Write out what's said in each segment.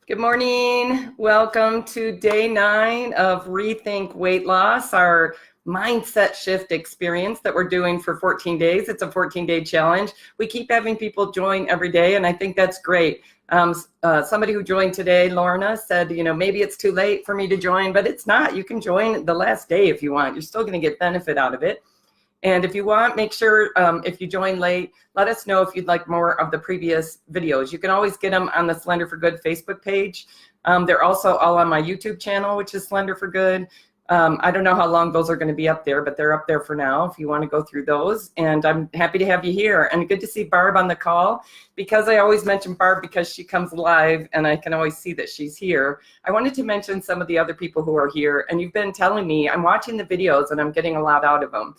Good morning. Welcome to day 9 of ReThink Weight Loss, our mindset shift experience that we're doing for 14 days. It's a 14-day challenge. We keep having people join every day, and I think that's great. Somebody who joined today, Lorna, said, maybe it's too late for me to join, but it's not. You can join the last day if you want. You're still going to get benefit out of it. And if you want, make sure if you join late, let us know if you'd like more of the previous videos. You can always get them on the Slender for Good Facebook page. They're also all on my YouTube channel, which is Slender for Good. I don't know how long those are going to be up there, but they're up there for now if you want to go through those. And I'm happy to have you here. And good to see Barb on the call. Because I always mention Barb because she comes live and I can always see that she's here. I wanted to mention some of the other people who are here. And you've been telling me, I'm watching the videos and I'm getting a lot out of them.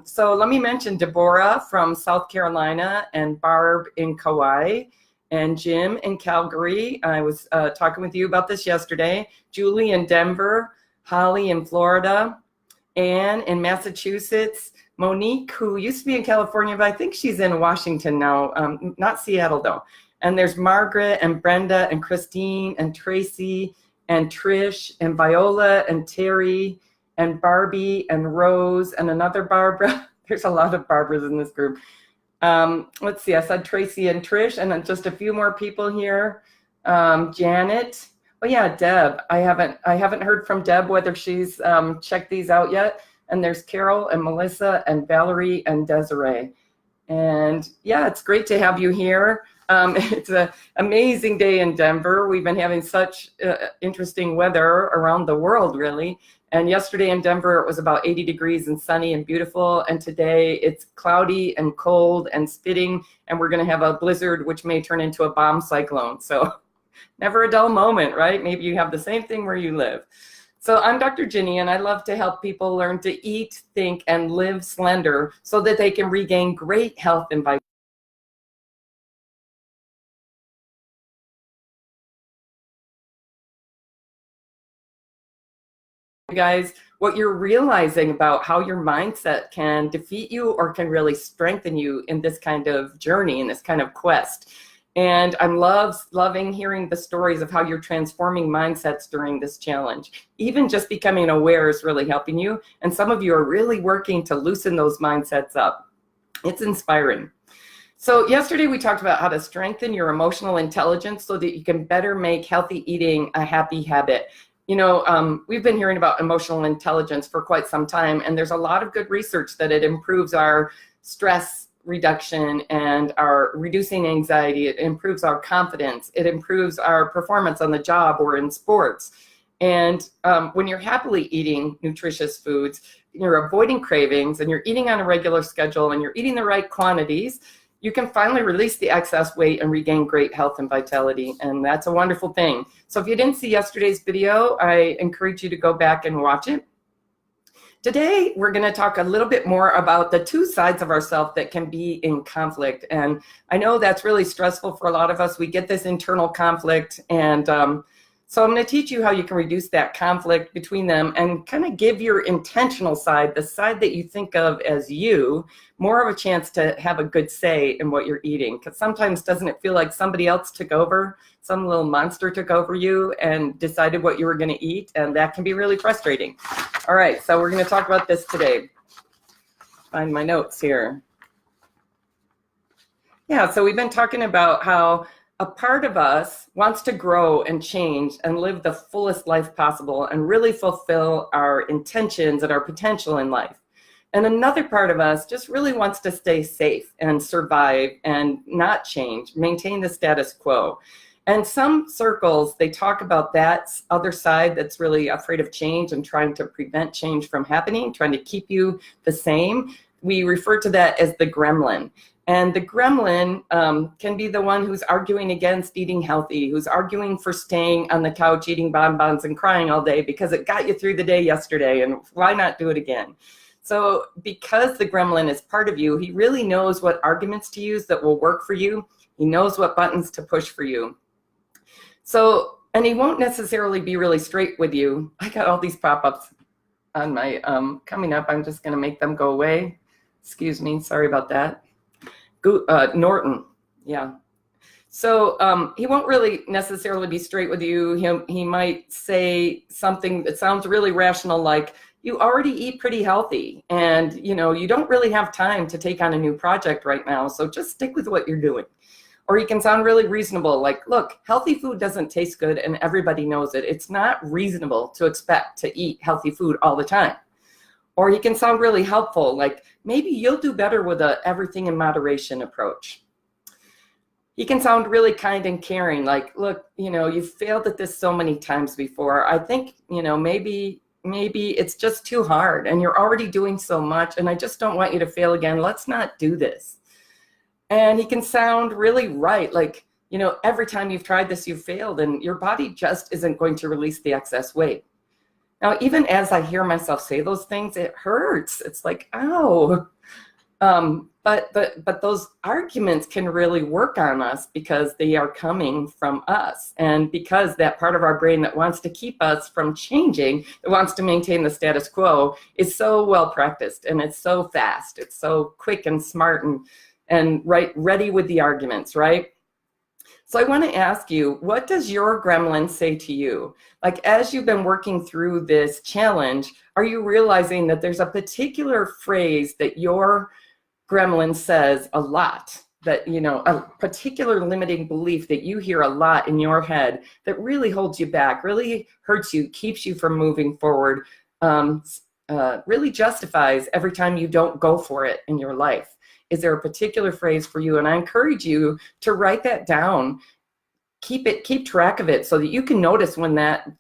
So let me mention Deborah from South Carolina and Barb in Kauai and Jim in Calgary. I was talking with you about this yesterday. Julie in Denver, Holly in Florida, Anne in Massachusetts, Monique, who used to be in California, but I think she's in Washington now, not Seattle though. And there's Margaret and Brenda and Christine and Tracy and Trish and Viola and Terry and Barbie and Rose and another Barbara. There's a lot of Barbaras in this group. Let's see, I said Tracy and Trish, and then just a few more people here. Janet. Oh yeah, Deb. I haven't heard from Deb whether she's checked these out yet. And there's Carol and Melissa and Valerie and Desiree. And yeah, it's great to have you here. It's an amazing day in Denver. We've been having such interesting weather around the world, really. And yesterday in Denver, it was about 80 degrees and sunny and beautiful. And today it's cloudy and cold and spitting. And we're going to have a blizzard, which may turn into a bomb cyclone. So never a dull moment, right? Maybe you have the same thing where you live. So I'm Dr. Ginny, and I love to help people learn to eat, think, and live slender so that they can regain great health and vitality. Guys, what you're realizing about how your mindset can defeat you or can really strengthen you in this kind of journey, in this kind of quest. And I'm loving hearing the stories of how you're transforming mindsets during this challenge. Even just becoming aware is really helping you. And some of you are really working to loosen those mindsets up. It's inspiring. So yesterday we talked about how to strengthen your emotional intelligence so that you can better make healthy eating a happy habit. We've been hearing about emotional intelligence for quite some time, and there's a lot of good research that it improves our stress reduction and our reducing anxiety. It improves our confidence. It improves our performance on the job or in sports. And when you're happily eating nutritious foods, you're avoiding cravings and you're eating on a regular schedule and you're eating the right quantities, you can finally release the excess weight and regain great health and vitality. And that's a wonderful thing. So if you didn't see yesterday's video, I encourage you to go back and watch it. Today, we're going to talk a little bit more about the two sides of ourselves that can be in conflict. And I know that's really stressful for a lot of us. We get this internal conflict. And so I'm going to teach you how you can reduce that conflict between them and kind of give your intentional side, the side that you think of as you, more of a chance to have a good say in what you're eating. Because sometimes doesn't it feel like somebody else took over, some little monster took over you and decided what you were going to eat? And that can be really frustrating. All right, so we're going to talk about this today. Find my notes here. Yeah, so we've been talking about how a part of us wants to grow and change and live the fullest life possible and really fulfill our intentions and our potential in life. And another part of us just really wants to stay safe and survive and not change, maintain the status quo. And some circles, they talk about that other side that's really afraid of change and trying to prevent change from happening, trying to keep you the same. We refer to that as the gremlin. And the gremlin can be the one who's arguing against eating healthy, who's arguing for staying on the couch, eating bonbons and crying all day because it got you through the day yesterday, and why not do it again? So because the gremlin is part of you, he really knows what arguments to use that will work for you. He knows what buttons to push for you. So, and he won't necessarily be really straight with you. I got all these pop-ups on my coming up. I'm just going to make them go away. Excuse me. Sorry about that. Norton. Yeah. So he won't really necessarily be straight with you. He might say something that sounds really rational, like, you already eat pretty healthy, and you don't really have time to take on a new project right now, so just stick with what you're doing. Or he can sound really reasonable, like, look, healthy food doesn't taste good and everybody knows it. It's not reasonable to expect to eat healthy food all the time. Or he can sound really helpful, like, maybe you'll do better with a everything in moderation approach. He can sound really kind and caring, like, look, you've failed at this so many times before. I think, maybe it's just too hard and you're already doing so much and I just don't want you to fail again. Let's not do this. And he can sound really right, like, every time you've tried this, you've failed and your body just isn't going to release the excess weight. Now, even as I hear myself say those things, it hurts. It's like, ow. But those arguments can really work on us because they are coming from us. And because that part of our brain that wants to keep us from changing, that wants to maintain the status quo, is so well practiced and it's so fast. It's so quick and smart and ready with the arguments, right? So I want to ask you, what does your gremlin say to you? Like, as you've been working through this challenge, are you realizing that there's a particular phrase that your gremlin says a lot, that, a particular limiting belief that you hear a lot in your head that really holds you back, really hurts you, keeps you from moving forward, really justifies every time you don't go for it in your life? Is there a particular phrase for you? And I encourage you to write that down. Keep track of it so that you can notice when that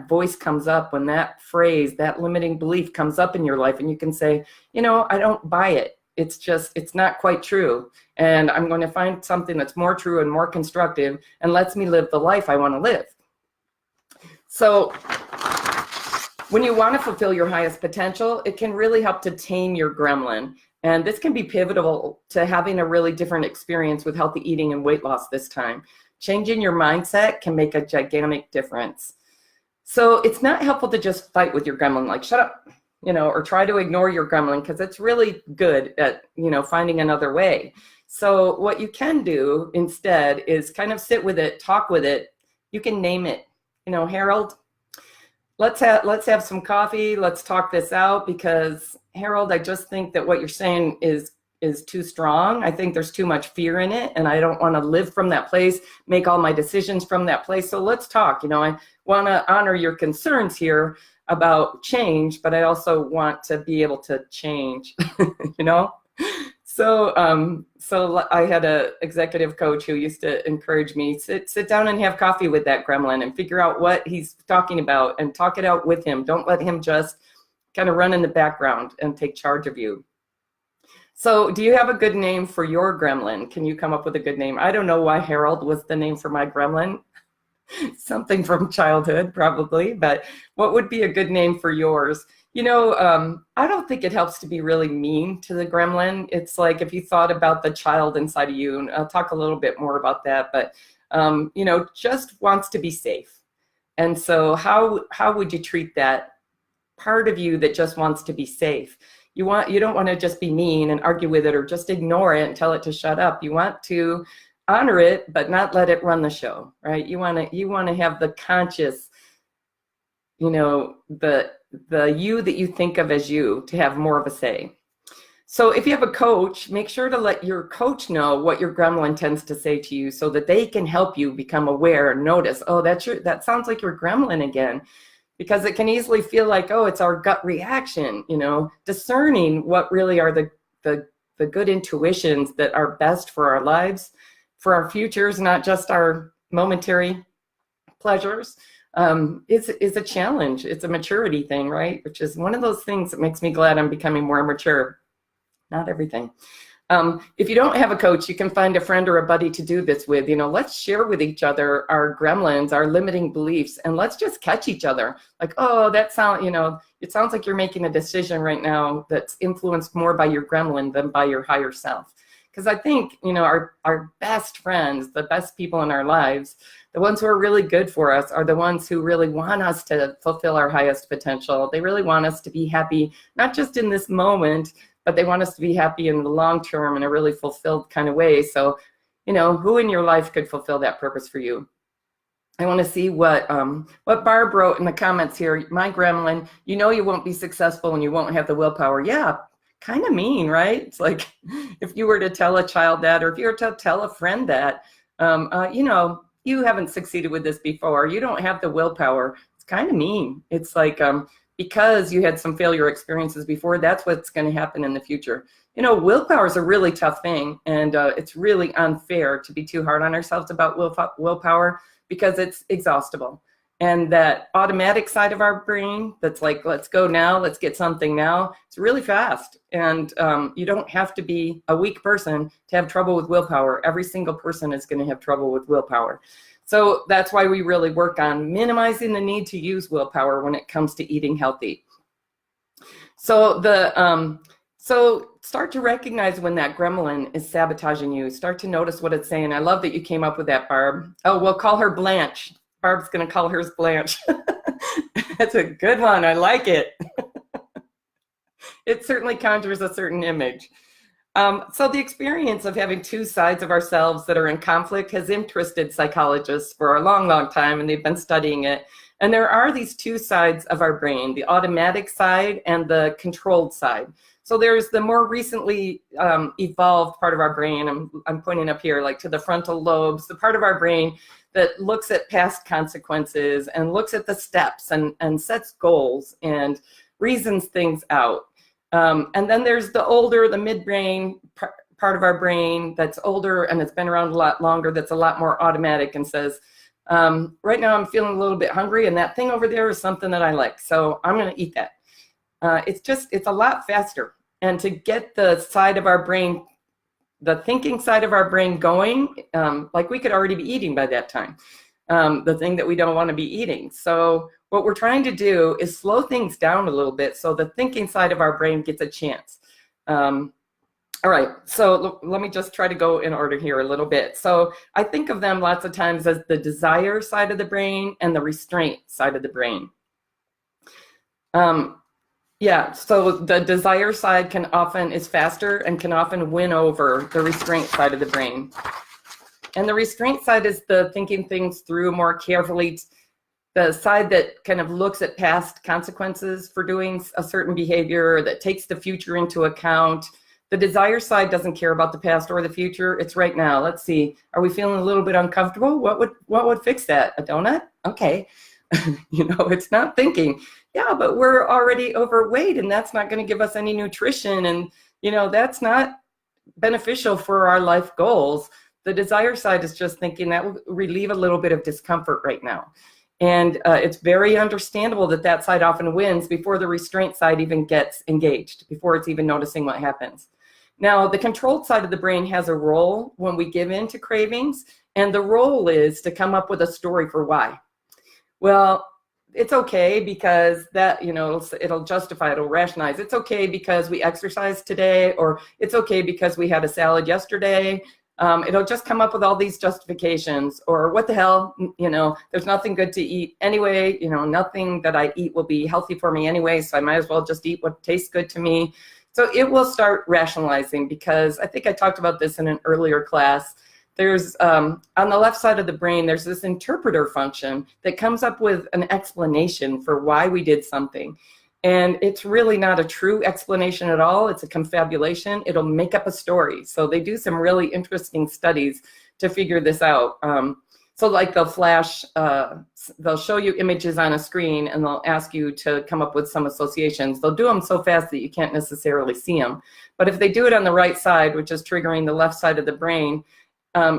voice comes up, when that phrase, that limiting belief comes up in your life, and you can say, I don't buy it. It's not quite true. And I'm going to find something that's more true and more constructive and lets me live the life I want to live. So when you want to fulfill your highest potential, it can really help to tame your gremlin. And this can be pivotal to having a really different experience with healthy eating and weight loss this time. Changing your mindset can make a gigantic difference. So it's not helpful to just fight with your gremlin, like, shut up, or try to ignore your gremlin, because it's really good at, finding another way. So what you can do instead is kind of sit with it, talk with it. You can name it, Harold, let's have some coffee. Let's talk this out, because Harold, I just think that what you're saying is too strong. I think there's too much fear in it, and I don't want to live from that place, make all my decisions from that place. So let's talk. I want to honor your concerns here about change, but I also want to be able to change, So I had an executive coach who used to encourage me, sit down and have coffee with that gremlin and figure out what he's talking about and talk it out with him. Don't let him just kind of run in the background and take charge of you. So do you have a good name for your gremlin? Can you come up with a good name? I don't know why Harold was the name for my gremlin. Something from childhood, probably, but what would be a good name for yours? I don't think it helps to be really mean to the gremlin. It's like, if you thought about the child inside of you, and I'll talk a little bit more about that, but, just wants to be safe. And so how would you treat that part of you that just wants to be safe? You don't want to just be mean and argue with it or just ignore it and tell it to shut up. You want to honor it, but not let it run the show, right? You want to have the conscious, the you that you think of as you, to have more of a say. So if you have a coach, make sure to let your coach know what your gremlin tends to say to you, so that they can help you become aware and notice, oh, that sounds like your gremlin again. Because it can easily feel like, oh, it's our gut reaction, discerning what really are the good intuitions that are best for our lives, for our futures, not just our momentary pleasures, is a challenge. It's a maturity thing, right? Which is one of those things that makes me glad I'm becoming more mature. Not everything. If you don't have a coach, you can find a friend or a buddy to do this with. Let's share with each other our gremlins, our limiting beliefs, and let's just catch each other. Like, oh, it sounds like you're making a decision right now that's influenced more by your gremlin than by your higher self. Because I think, our best friends, the best people in our lives, the ones who are really good for us, are the ones who really want us to fulfill our highest potential. They really want us to be happy, not just in this moment, but they want us to be happy in the long term in a really fulfilled kind of way. So, who in your life could fulfill that purpose for you? I want to see what Barb wrote in the comments here. My gremlin, you won't be successful and you won't have the willpower. Yeah, kind of mean, right? It's like if you were to tell a child that, or if you were to tell a friend that, you haven't succeeded with this before. You don't have the willpower. It's kind of mean. It's like because you had some failure experiences before, that's what's going to happen in the future. Willpower is a really tough thing, and it's really unfair to be too hard on ourselves about willpower, because it's exhaustible. And that automatic side of our brain that's like, let's go now, let's get something now, it's really fast. And you don't have to be a weak person to have trouble with willpower. Every single person is going to have trouble with willpower. So that's why we really work on minimizing the need to use willpower when it comes to eating healthy. So so start to recognize when that gremlin is sabotaging you. Start to notice what it's saying. I love that you came up with that, Barb. Oh, we'll call her Blanche. Barb's going to call hers Blanche. That's a good one. I like it. It certainly conjures a certain image. So the experience of having two sides of ourselves that are in conflict has interested psychologists for a long, long time, and they've been studying it. And there are these two sides of our brain, the automatic side and the controlled side. So there's the more recently evolved part of our brain. I'm pointing up here, like to the frontal lobes, the part of our brain that looks at past consequences and looks at the steps and sets goals and reasons things out. And then there's the older, the midbrain part of our brain that's older and it's been around a lot longer, that's a lot more automatic and says, right now I'm feeling a little bit hungry and that thing over there is something that I like, so I'm going to eat that. It's a lot faster. And to get the side of our brain, the thinking side of our brain going, like we could already be eating by that time, the thing that we don't want to be eating. So what we're trying to do is slow things down a little bit so the thinking side of our brain gets a chance. All right, so let me just try to go in order here a little bit. So I think of them lots of times as the desire side of the brain and the restraint side of the brain. Yeah, so the desire side is faster and can often win over the restraint side of the brain. And the restraint side is the thinking things through more carefully, the side that kind of looks at past consequences for doing a certain behavior, that takes the future into account. The desire side doesn't care about the past or the future. It's right now. Let's see. Are we feeling a little bit uncomfortable? What would fix that? A donut? Okay. It's not thinking, yeah, but we're already overweight and that's not going to give us any nutrition. And, that's not beneficial for our life goals. The desire side is just thinking that will relieve a little bit of discomfort right now. And it's very understandable that that side often wins before the restraint side even gets engaged, before it's even noticing what happens. Now, the controlled side of the brain has a role when we give in to cravings, and the role is to come up with a story for why. Well, it's okay because that, it'll justify, it'll rationalize. It's okay because we exercised today, or it's okay because we had a salad yesterday. It'll just come up with all these justifications, or what the hell, there's nothing good to eat anyway, nothing that I eat will be healthy for me anyway, so I might as well just eat what tastes good to me. So it will start rationalizing, because I think I talked about this in an earlier class. There's, on the left side of the brain, there's this interpreter function that comes up with an explanation for why we did something. And it's really not a true explanation at all. It's a confabulation. It'll make up a story. So they do some really interesting studies to figure this out. So like they'll show you images on a screen and they'll ask you to come up with some associations. They'll do them so fast that you can't necessarily see them. But if they do it on the right side, which is triggering the left side of the brain,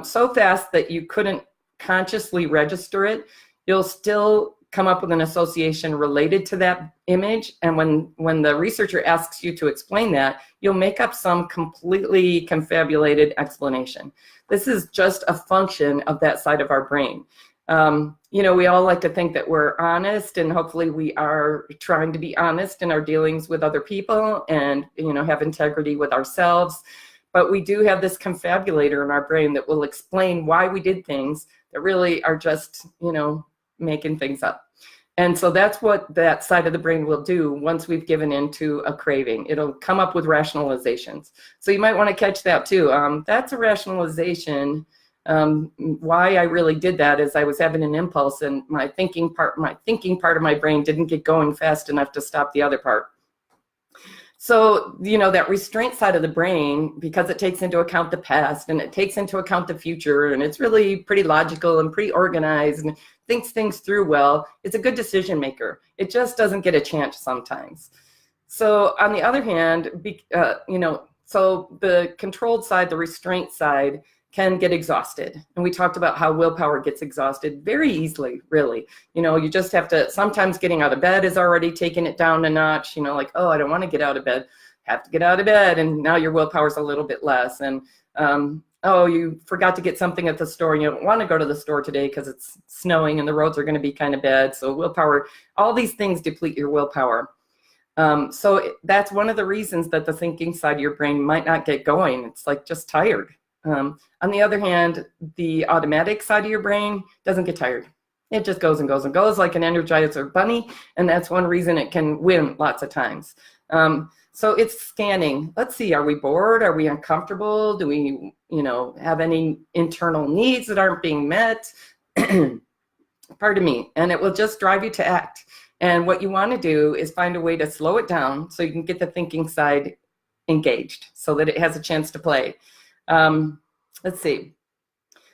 so fast that you couldn't consciously register it, you'll still come up with an association related to that image. And when the researcher asks you to explain that, you'll make up some completely confabulated explanation. This is just a function of that side of our brain. We all like to think that we're honest, and hopefully we are trying to be honest in our dealings with other people and, have integrity with ourselves. But we do have this confabulator in our brain that will explain why we did things that really are just, making things up. And so that's what that side of the brain will do once we've given into a craving. It'll come up with rationalizations. So you might want to catch that too. That's a rationalization. Why I really did that is I was having an impulse, and my thinking part of my brain didn't get going fast enough to stop the other part. So, that restraint side of the brain, because it takes into account the past and it takes into account the future, and it's really pretty logical and pretty organized and thinks things through well, it's a good decision maker. It just doesn't get a chance sometimes. So on the other hand, so the controlled side, the restraint side, can get exhausted. And we talked about how willpower gets exhausted very easily, really. You just have to, sometimes getting out of bed is already taking it down a notch, like, oh, I don't want to get out of bed, have to get out of bed. And now your willpower's a little bit less. And, oh, you forgot to get something at the store and you don't want to go to the store today because it's snowing and the roads are going to be kind of bad. So willpower, all these things deplete your willpower. So that's one of the reasons that the thinking side of your brain might not get going. It's like just tired. On the other hand, the automatic side of your brain doesn't get tired. It just goes and goes and goes like an Energizer bunny, and that's one reason it can win lots of times. So it's scanning. Let's see, are we bored? Are we uncomfortable? Do we, have any internal needs that aren't being met? Pardon me. And it will just drive you to act. And what you want to do is find a way to slow it down so you can get the thinking side engaged so that it has a chance to play. Let's see.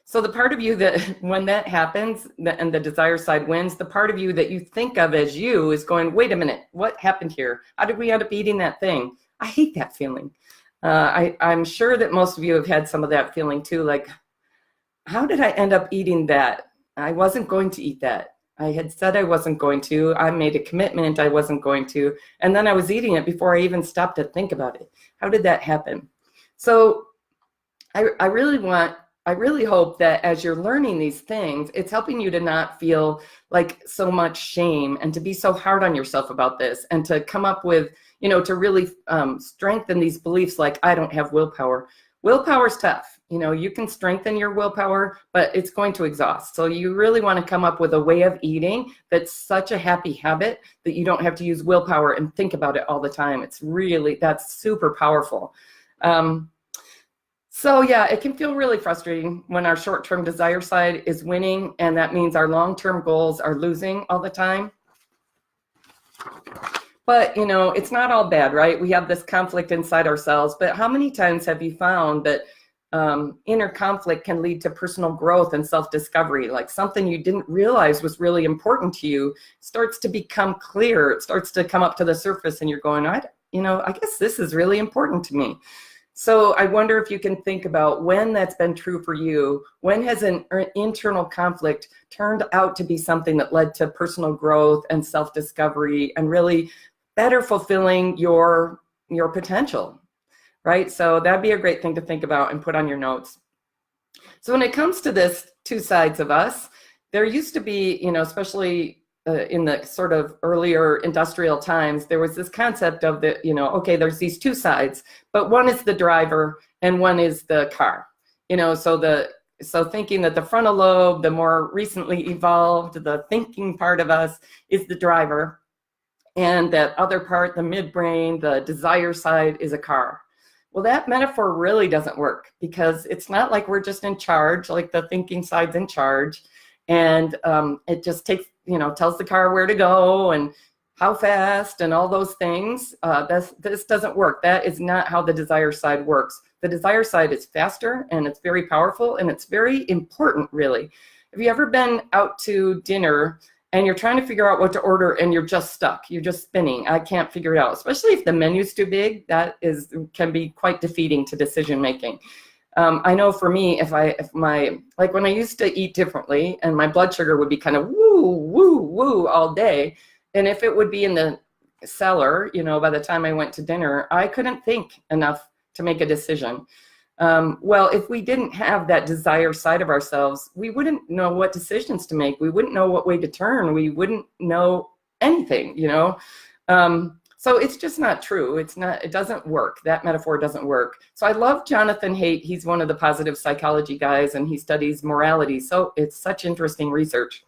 So the part of you that, when that happens and the desire side wins, the part of you that you think of as you is going, wait a minute, what happened here? How did we end up eating that thing? I hate that feeling. I'm sure that most of you have had some of that feeling too. Like, how did I end up eating that? I wasn't going to eat that. I had said I wasn't going to. I made a commitment I wasn't going to. And then I was eating it before I even stopped to think about it. How did that happen? So I really hope that as you're learning these things, it's helping you to not feel like so much shame and to be so hard on yourself about this and to come up with, to really strengthen these beliefs like, I don't have willpower. Willpower's tough. You can strengthen your willpower, but it's going to exhaust. So you really want to come up with a way of eating that's such a happy habit that you don't have to use willpower and think about it all the time. That's super powerful. So yeah, it can feel really frustrating when our short-term desire side is winning, and that means our long-term goals are losing all the time. But, it's not all bad, right? We have this conflict inside ourselves, but how many times have you found that inner conflict can lead to personal growth and self-discovery? Like something you didn't realize was really important to you starts to become clear. It starts to come up to the surface and you're going, I guess this is really important to me. So I wonder if you can think about when that's been true for you. When has an internal conflict turned out to be something that led to personal growth and self-discovery and really better fulfilling your potential, right? So that'd be a great thing to think about and put on your notes. So when it comes to this two sides of us, there used to be, especially in the sort of earlier industrial times, there was this concept of okay, there's these two sides, but one is the driver and one is the car. So thinking that the frontal lobe, the more recently evolved, the thinking part of us is the driver, and that other part, the midbrain, the desire side, is a car. Well, that metaphor really doesn't work because it's not like we're just in charge, like the thinking side's in charge, and it just takes, tells the car where to go and how fast and all those things. This doesn't work. That is not how the desire side works. The desire side is faster and it's very powerful and it's very important, really. Have you ever been out to dinner and you're trying to figure out what to order and you're just stuck? You're just spinning. I can't figure it out, especially if the menu's too big. That can be quite defeating to decision making. I know for me, when I used to eat differently and my blood sugar would be kind of woo, woo, woo all day. And if it would be in the cellar, by the time I went to dinner, I couldn't think enough to make a decision. Well, if we didn't have that desire side of ourselves, we wouldn't know what decisions to make. We wouldn't know what way to turn. We wouldn't know anything, So it's just not true. It doesn't work. That metaphor doesn't work. So I love Jonathan Haidt. He's one of the positive psychology guys and he studies morality. So it's such interesting research.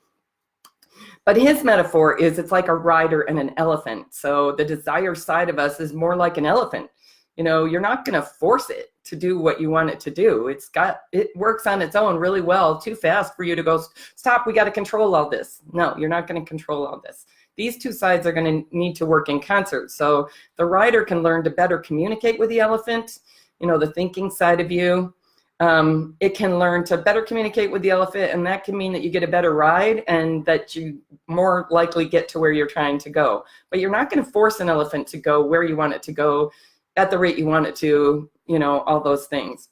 But his metaphor is it's like a rider and an elephant. So the desire side of us is more like an elephant. You're not going to force it to do what you want it to do. It works on its own really well, too fast for you to go, stop, we got to control all this. No, you're not going to control all this. These two sides are going to need to work in concert. So the rider can learn to better communicate with the elephant, the thinking side of you. It can learn to better communicate with the elephant, and that can mean that you get a better ride and that you more likely get to where you're trying to go. But you're not going to force an elephant to go where you want it to go at the rate you want it to, all those things.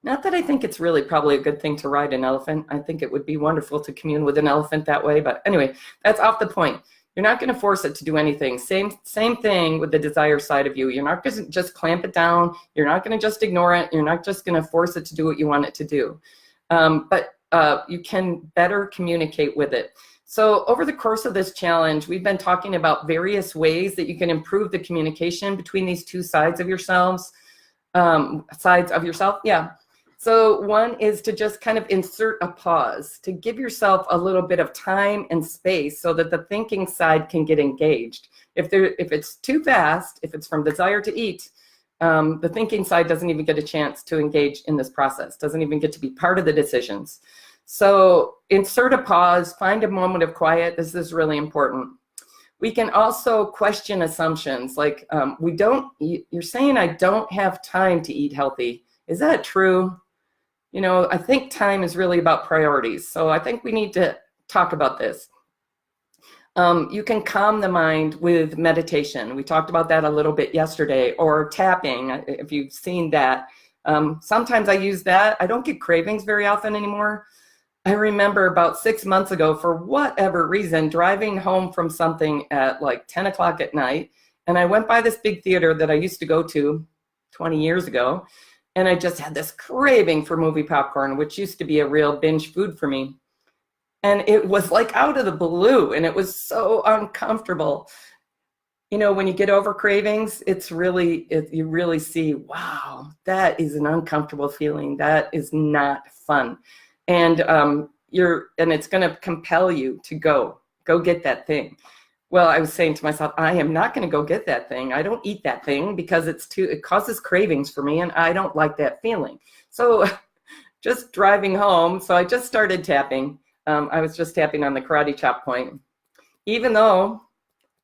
Not that I think it's really probably a good thing to ride an elephant. I think it would be wonderful to commune with an elephant that way. But anyway, that's off the point. You're not going to force it to do anything. Same thing with the desire side of you. You're not going to just clamp it down. You're not going to just ignore it. You're not just going to force it to do what you want it to do. But you can better communicate with it. So over the course of this challenge, we've been talking about various ways that you can improve the communication between these two sides of yourselves. Yeah. So one is to just kind of insert a pause, to give yourself a little bit of time and space so that the thinking side can get engaged. If it's too fast, if it's from desire to eat, the thinking side doesn't even get a chance to engage in this process, doesn't even get to be part of the decisions. So insert a pause, find a moment of quiet. This is really important. We can also question assumptions like you're saying I don't have time to eat healthy. Is that true? I think time is really about priorities. So I think we need to talk about this. You can calm the mind with meditation. We talked about that a little bit yesterday, or tapping, if you've seen that. Sometimes I use that. I don't get cravings very often anymore. I remember about 6 months ago, for whatever reason, driving home from something at like 10 o'clock at night. And I went by this big theater that I used to go to 20 years ago. And I just had this craving for movie popcorn, which used to be a real binge food for me. And it was like out of the blue, and it was so uncomfortable. When you get over cravings, you really see, wow, that is an uncomfortable feeling. That is not fun. And it's going to compel you to go get that thing. Well, I was saying to myself, I am not going to go get that thing. I don't eat that thing because it causes cravings for me, and I don't like that feeling. So just driving home, so I just started tapping. I was just tapping on the karate chop point. Even though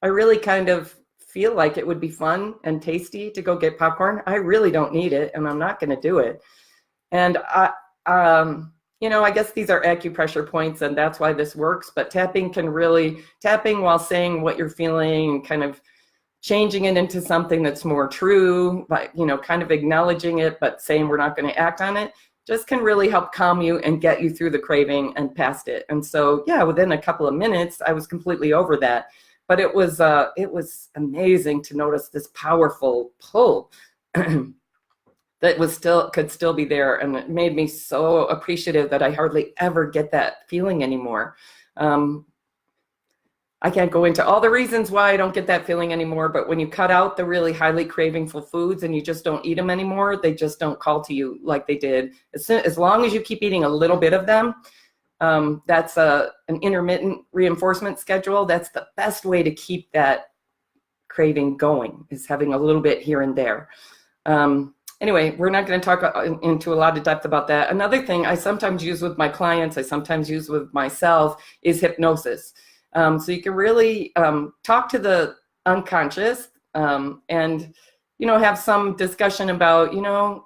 I really kind of feel like it would be fun and tasty to go get popcorn, I really don't need it, and I'm not going to do it. And I guess these are acupressure points, and that's why this works. But tapping while saying what you're feeling, kind of changing it into something that's more true, but, kind of acknowledging it, but saying we're not going to act on it, just can really help calm you and get you through the craving and past it. And so, yeah, within a couple of minutes, I was completely over that. But it was amazing to notice this powerful pull that could still be there, and it made me so appreciative that I hardly ever get that feeling anymore. I can't go into all the reasons why I don't get that feeling anymore, but when you cut out the really highly cravingful foods and you just don't eat them anymore, they just don't call to you like they did. As long as you keep eating a little bit of them, that's an intermittent reinforcement schedule. That's the best way to keep that craving going, is having a little bit here and there. Anyway, we're not going to talk into a lot of depth about that. Another thing I sometimes use with my clients, I sometimes use with myself, is hypnosis. So you can really talk to the unconscious and, have some discussion about,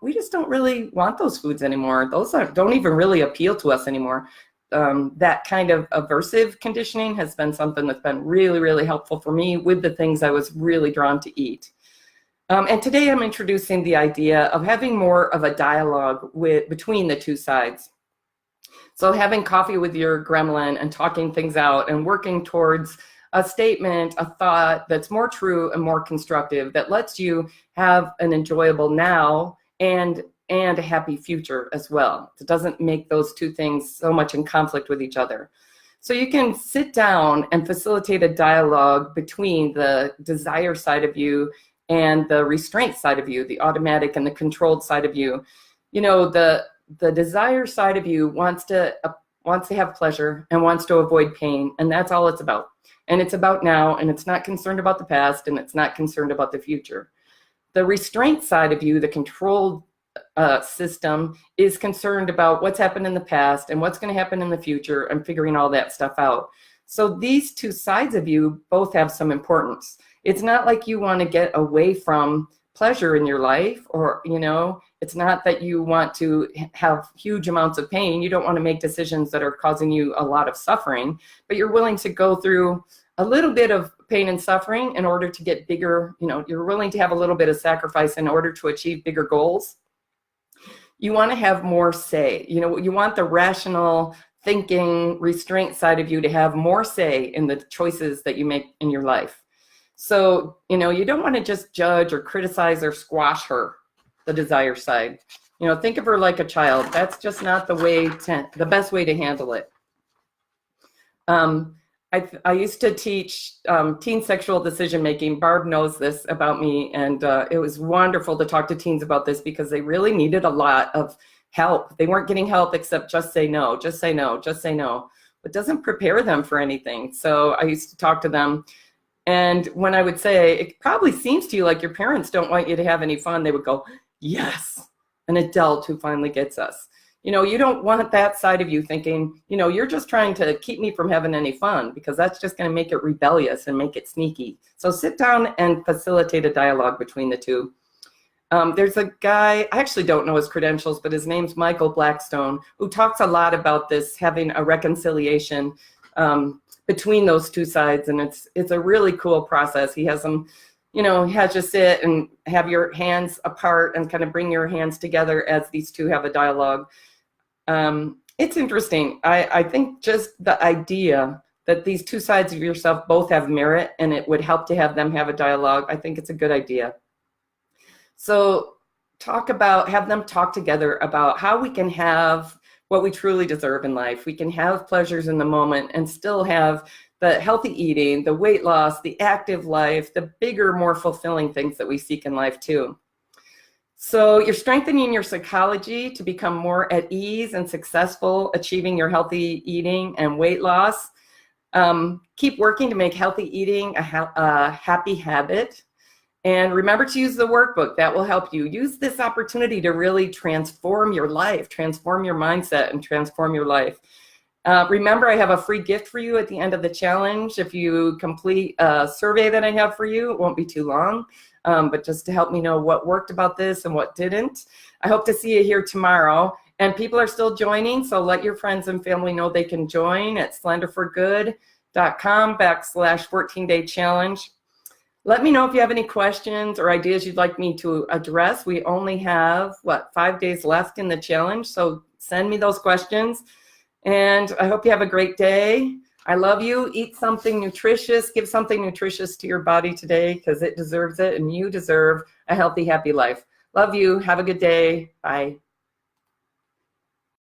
we just don't really want those foods anymore. Those don't even really appeal to us anymore. That kind of aversive conditioning has been something that's been really, really helpful for me with the things I was really drawn to eat. And today I'm introducing the idea of having more of a dialogue between the two sides. So having coffee with your gremlin and talking things out and working towards a statement, a thought that's more true and more constructive, that lets you have an enjoyable now and a happy future as well. It doesn't make those two things so much in conflict with each other. So you can sit down and facilitate a dialogue between the desire side of you and the restraint side of you, the automatic and the controlled side of you. The desire side of you wants to have pleasure and wants to avoid pain, and that's all it's about. And it's about now, and it's not concerned about the past, and it's not concerned about the future. The restraint side of you, the control system, is concerned about what's happened in the past and what's going to happen in the future and figuring all that stuff out. So these two sides of you both have some importance. It's not like you want to get away from pleasure in your life, or, you know, it's not that you want to have huge amounts of pain. You don't want to make decisions that are causing you a lot of suffering, but you're willing to go through a little bit of pain and suffering in order to get bigger, you know, you're willing to have a little bit of sacrifice in order to achieve bigger goals. You want to have more say. You know, you want the rational thinking, restraint side of you to have more say in the choices that you make in your life. So, you know, you don't want to just judge or criticize or squash her, the desire side. You know, think of her like a child. That's just not the best way to handle it. I used to teach teen sexual decision making. Barb knows this about me, and it was wonderful to talk to teens about this because they really needed a lot of help. They weren't getting help except just say no, just say no, just say no. It doesn't prepare them for anything. So I used to talk to them, and when I would say, it probably seems to you like your parents don't want you to have any fun, they would go, yes, an adult who finally gets us. You know, you don't want that side of you thinking, you know, you're just trying to keep me from having any fun, because that's just going to make it rebellious and make it sneaky. So sit down and facilitate a dialogue between the two. There's a guy, I actually don't know his credentials, but his name's Michael Blackstone, who talks a lot about this, having a reconciliation between those two sides. And it's a really cool process. He has them, you know, he has you sit and have your hands apart and kind of bring your hands together as these two have a dialogue. It's interesting. I think just the idea that these two sides of yourself both have merit and it would help to have them have a dialogue, I think it's a good idea. So have them talk together about how we can have what we truly deserve in life. We can have pleasures in the moment and still have the healthy eating, the weight loss, the active life, the bigger, more fulfilling things that we seek in life too. So you're strengthening your psychology to become more at ease and successful, achieving your healthy eating and weight loss. Keep working to make healthy eating a happy habit. And remember to use the workbook. That will help you. Use this opportunity to really transform your life, transform your mindset, and transform your life. Remember, I have a free gift for you at the end of the challenge. If you complete a survey that I have for you, it won't be too long, but just to help me know what worked about this and what didn't. I hope to see you here tomorrow. And people are still joining, so let your friends and family know they can join at slenderforgood.com/14-day challenge. Let me know if you have any questions or ideas you'd like me to address. We only have, 5 days left in the challenge, so send me those questions. And I hope you have a great day. I love you. Eat something nutritious. Give something nutritious to your body today because it deserves it, and you deserve a healthy, happy life. Love you. Have a good day. Bye.